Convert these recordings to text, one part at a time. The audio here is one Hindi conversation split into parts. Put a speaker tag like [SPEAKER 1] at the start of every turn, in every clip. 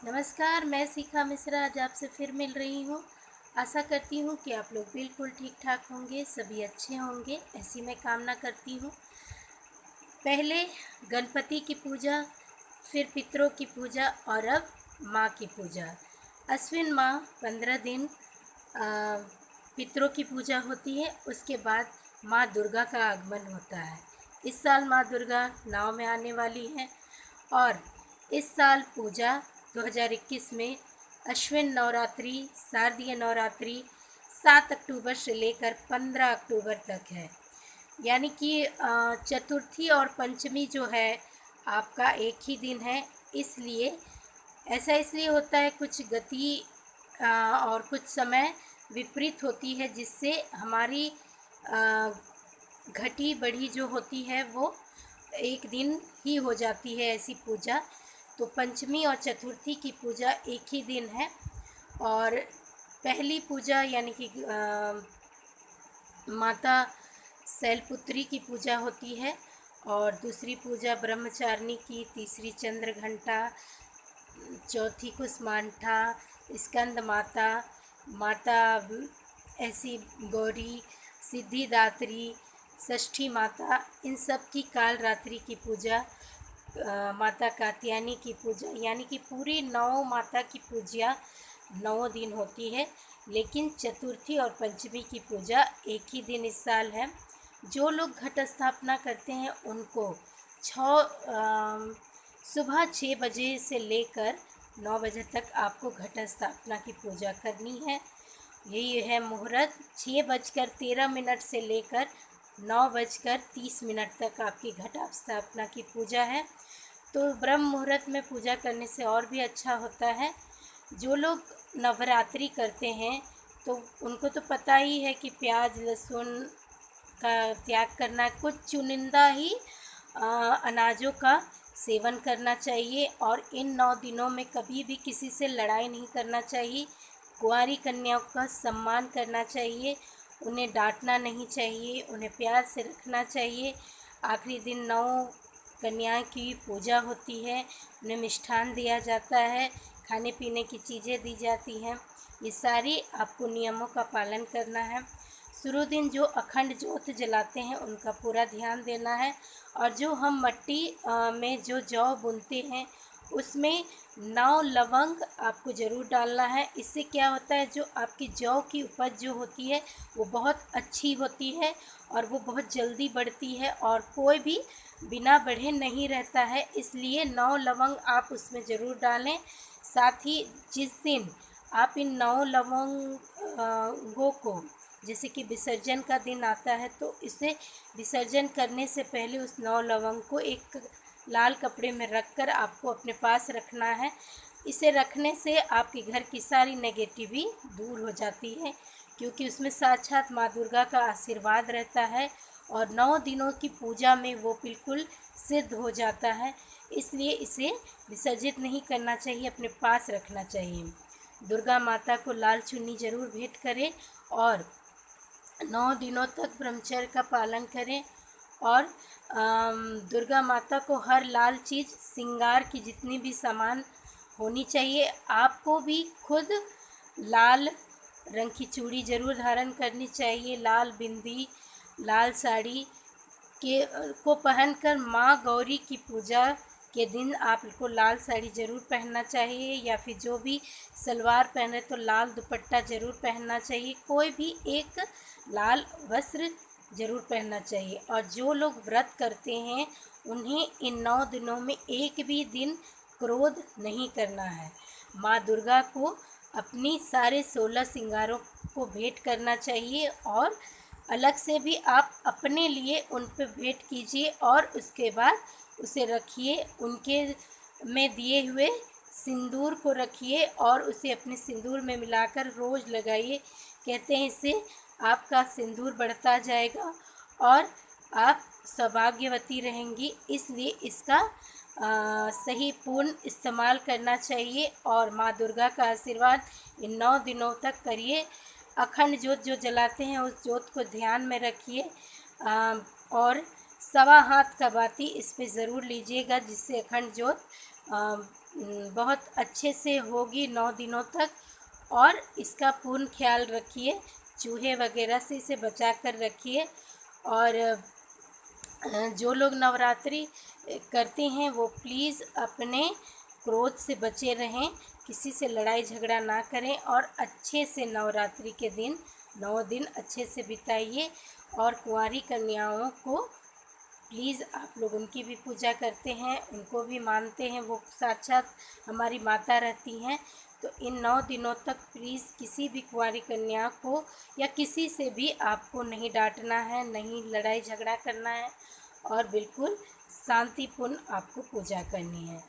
[SPEAKER 1] नमस्कार, मैं शिखा मिश्रा आज आपसे फिर मिल रही हूँ। आशा करती हूँ कि आप लोग बिल्कुल ठीक ठाक होंगे, सभी अच्छे होंगे, ऐसी मैं कामना करती हूँ। पहले गणपति की पूजा, फिर पितरों की पूजा और अब माँ की पूजा। अश्विन माह 15 दिन पितरों की पूजा होती है, उसके बाद माँ दुर्गा का आगमन होता है। इस साल माँ दुर्गा नाव में आने वाली हैं और इस साल पूजा 2021 में अश्विन नवरात्रि, शारदीय नवरात्रि 7 अक्टूबर से लेकर 15 अक्टूबर तक है। यानी कि चतुर्थी और पंचमी जो है आपका एक ही दिन है। इसलिए ऐसा इसलिए होता है, कुछ गति और कुछ समय विपरीत होती है, जिससे हमारी अ, घटी बढ़ी जो होती है वो एक दिन ही हो जाती है ऐसी पूजा। तो पंचमी और चतुर्थी की पूजा एक ही दिन है। और पहली पूजा यानी कि माता शैलपुत्री की पूजा होती है और दूसरी पूजा ब्रह्मचारिणी की, तीसरी चंद्र घंटा, चौथी कुसमांडा, स्कंद माता, माता ऐसी गौरी, सिद्धिदात्री, षष्ठी माता, इन सब की काल रात्रि की पूजा, माता कात्यायनी की पूजा, यानी कि पूरी 9 माता की पूजा 9 दिन होती है। लेकिन चतुर्थी और पंचमी की पूजा एक ही दिन इस साल है। जो लोग घट स्थापना करते हैं उनको सुबह 6 बजे से लेकर 9 बजे तक आपको घट स्थापना की पूजा करनी है। यही है मुहूर्त, 6:13 से लेकर 9:30 तक आपकी घट स्थापना की पूजा है। तो ब्रह्म मुहूर्त में पूजा करने से और भी अच्छा होता है। जो लोग नवरात्रि करते हैं तो उनको तो पता ही है कि प्याज लहसुन का त्याग करना, कुछ चुनिंदा ही अनाजों का सेवन करना चाहिए और इन 9 दिनों में कभी भी किसी से लड़ाई नहीं करना चाहिए। कुंवारी कन्याओं का सम्मान करना चाहिए, उन्हें डांटना नहीं चाहिए, उन्हें प्यार से रखना चाहिए। आखिरी दिन 9 कन्याओं की पूजा होती है, उन्हें मिष्ठान दिया जाता है, खाने पीने की चीज़ें दी जाती हैं। ये सारी आपको नियमों का पालन करना है। शुरू दिन जो अखंड ज्योत जलाते हैं उनका पूरा ध्यान देना है। और जो हम मट्टी में जो जौ बुनते हैं उसमें 9 लवंग आपको ज़रूर डालना है। इससे क्या होता है, जो आपकी जौ की उपज जो होती है वो बहुत अच्छी होती है और वो बहुत जल्दी बढ़ती है और कोई भी बिना बढ़े नहीं रहता है। इसलिए 9 लवंग आप उसमें ज़रूर डालें। साथ ही जिस दिन आप इन 9 लवंगों को, जैसे कि विसर्जन का दिन आता है, तो इसे विसर्जन करने से पहले उस 9 लवंग को एक लाल कपड़े में रखकर आपको अपने पास रखना है। इसे रखने से आपके घर की सारी नेगेटिविटी दूर हो जाती है, क्योंकि उसमें साक्षात माँ दुर्गा का आशीर्वाद रहता है और 9 दिनों की पूजा में वो बिल्कुल सिद्ध हो जाता है। इसलिए इसे विसर्जित नहीं करना चाहिए, अपने पास रखना चाहिए। दुर्गा माता को लाल चुन्नी ज़रूर भेंट करें और 9 दिनों तक ब्रह्मचर्य का पालन करें। और दुर्गा माता को हर लाल चीज़, श्रृंगार की जितनी भी सामान होनी चाहिए, आपको भी खुद लाल रंग की चूड़ी ज़रूर धारण करनी चाहिए। लाल बिंदी, लाल साड़ी के को पहनकर माँ गौरी की पूजा के दिन आपको लाल साड़ी ज़रूर पहनना चाहिए, या फिर जो भी सलवार पहने तो लाल दुपट्टा ज़रूर पहनना चाहिए। कोई भी एक लाल वस्त्र ज़रूर पहनना चाहिए। और जो लोग व्रत करते हैं उन्हें इन 9 दिनों में एक भी दिन क्रोध नहीं करना है। माँ दुर्गा को अपनी सारे 16 श्रृंगारों को भेंट करना चाहिए और अलग से भी आप अपने लिए उन पर भेंट कीजिए और उसके बाद उसे रखिए। उनके में दिए हुए सिंदूर को रखिए और उसे अपने सिंदूर में मिलाकर रोज़ लगाइए। कहते हैं इससे आपका सिंदूर बढ़ता जाएगा और आप सौभाग्यवती रहेंगी। इसलिए इसका सही पूर्ण इस्तेमाल करना चाहिए और माँ दुर्गा का आशीर्वाद इन 9 दिनों तक करिए। अखंड ज्योत जो जलाते हैं उस ज्योत को ध्यान में रखिए और 1.25 हाथ का बाती इस पे ज़रूर लीजिएगा, जिससे अखंड ज्योत बहुत अच्छे से होगी 9 दिनों तक। और इसका पूर्ण ख्याल रखिए, चूहे वगैरह से इसे बचा कर रखिए। और जो लोग नवरात्रि करते हैं वो प्लीज़ अपने क्रोध से बचे रहें, किसी से लड़ाई झगड़ा ना करें और अच्छे से नवरात्रि के दिन 9 दिन अच्छे से बिताइए। और कुंवारी कन्याओं को प्लीज़ आप लोग उनकी भी पूजा करते हैं, उनको भी मानते हैं, वो साक्षात हमारी माता रहती हैं। तो इन 9 दिनों तक प्लीज़ किसी भी कुंवारी कन्या को या किसी से भी आपको नहीं डांटना है, नहीं लड़ाई झगड़ा करना है और बिल्कुल शांतिपूर्ण आपको पूजा करनी है।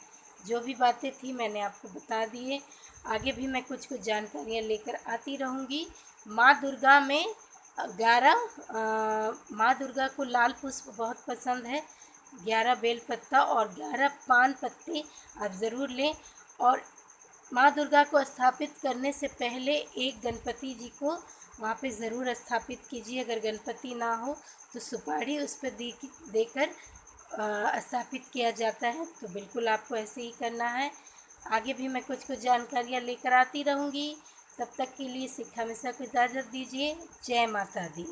[SPEAKER 1] जो भी बातें थी मैंने आपको बता दिए। आगे भी मैं कुछ कुछ जानकारियाँ लेकर आती रहूँगी। माँ दुर्गा में 11 माँ दुर्गा को लाल पुष्प बहुत पसंद है। 11 बेल पत्ता और 11 पान पत्ते आप ज़रूर लें। और माँ दुर्गा को स्थापित करने से पहले एक गणपति जी को वहाँ पे ज़रूर स्थापित कीजिए। अगर गणपति ना हो तो सुपारी उस पर देकर स्थापित किया जाता है। तो बिल्कुल आपको ऐसे ही करना है। आगे भी मैं कुछ कुछ जानकारियाँ लेकर आती रहूँगी। तब तक के लिए शिक्षा में सबको इजाज़त दीजिए। जय माता दी।